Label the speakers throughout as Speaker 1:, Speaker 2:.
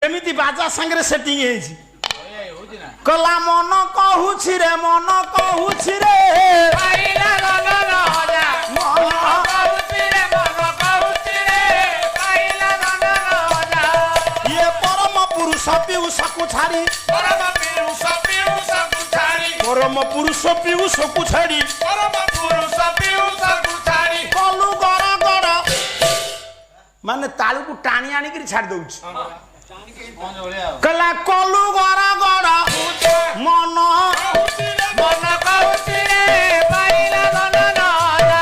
Speaker 1: एमिति बाजा संगे सेटिंग हेछि कला मन कहूछि रे
Speaker 2: पाइला गन राजा मन कहूछि रे पाइला गन राजा
Speaker 1: ये परम पुरुष पीयूष को छाड़ी परम पुरुष पीयूष को छाड़ी कलु गड़ गड़ माने तालू को टाणी आनी करी छाड़ दउछि कला कलु गड़ गड़ मन
Speaker 2: कहूछि रे पाइला गन राजा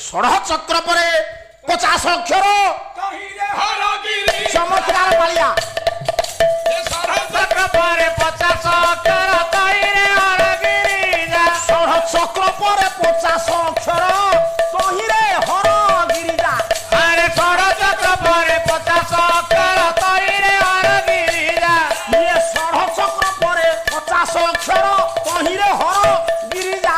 Speaker 1: षड़ चक्र परे 50 अक्षर चमत्कार पालिया
Speaker 2: चक्र पर 50 अक्षर तहिरे हरगिरी जा
Speaker 1: षड़ चक्र परे 50 अक्षर तहिरे हर गिरिजा
Speaker 2: अरे षड़ चक्र पर 50 अक्षर तहिरे हरगिरी जा
Speaker 1: ये षड़ चक्र परे 50 अक्षर तहिरे हर गिरिजा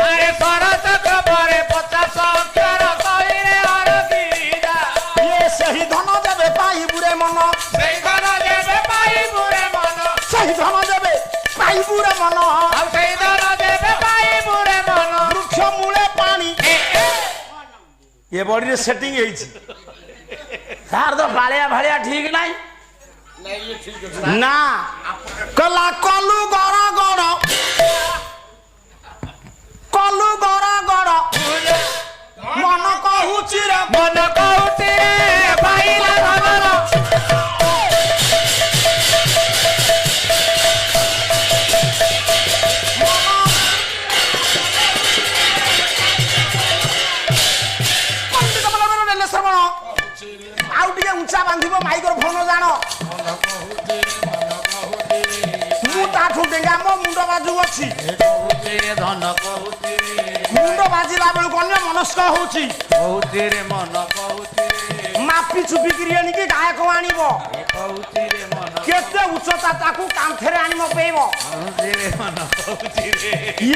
Speaker 2: अरे षड़ चक्र पर 50 अक्षर तहिरे हरगिरी जा
Speaker 1: ये सही धन देवे पाई बुरे मन
Speaker 2: सेई धन देबे पाई बुरे मन
Speaker 1: सही धन देवे पाई बुरे मन
Speaker 2: अब सेई धन देबे पाई बुरे मन
Speaker 1: वृक्ष मूले पानी ये बॉडी रे सेटिंग हेछि सार तो बालिया भालिया ठीक नाही ना कला कलु गड़ गड़ मन कहूछि रे
Speaker 2: मन कहूछि रे पाइला गन
Speaker 1: पंडित बलराम नेले श्रवण आउ टिके ऊंचा बांधिबो माइक्रोफोन जानो मु ताठू डेंगा मो मुंड बाजू अछि
Speaker 2: धन कहूछि
Speaker 1: मुंड बाजिला बेलु कन्या मनस्क होछि
Speaker 2: कहूछि रे मन कहूछि रे
Speaker 1: मापी चुपी करी आनी कि गायक आनिबो
Speaker 2: कहूछि रे मन
Speaker 1: केते उच्चता ताकू कांथेरे आनिबो पेइबो
Speaker 2: कहूछि रे मन कहूछि रे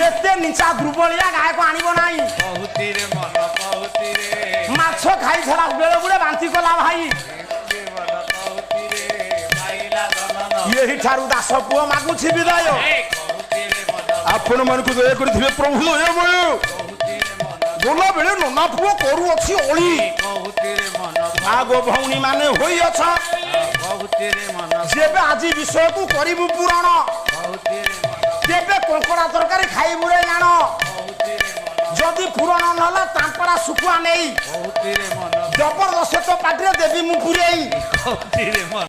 Speaker 1: एते नीचा दुर्बलिया गायक आनिबो नाही
Speaker 2: कहूछि रे मन कहूछि रे
Speaker 1: माछ खाई छला बेले बुले बांती कला भाई
Speaker 2: मन कहूछि रे पाइला गन
Speaker 1: यही ठारू दास पुओ मागुछि विदाय
Speaker 2: कहूछि रे मन
Speaker 1: आपण मन को दया करथिबे प्रभु दया भयो
Speaker 2: कहूछि रे मन
Speaker 1: बोला बेले नना पुओ करू अछि ओळी
Speaker 2: कहूछि रे मन
Speaker 1: आगो भौणी माने होई अछ
Speaker 2: कहूछि रे मन
Speaker 1: जेबे आजी विषय को करिबु पुराण
Speaker 2: कहूछि रे मन
Speaker 1: तेबे कोंकड़ा तरकारी खाइबु रे जानो
Speaker 2: कहूछि रे मन
Speaker 1: जदि पुराण नहला तांपड़ा सुखुआ नेई
Speaker 2: कहूछि रे मन
Speaker 1: जबरदस्त तो पाटिरे देबी मु पुरेई
Speaker 2: कहूछि रे मन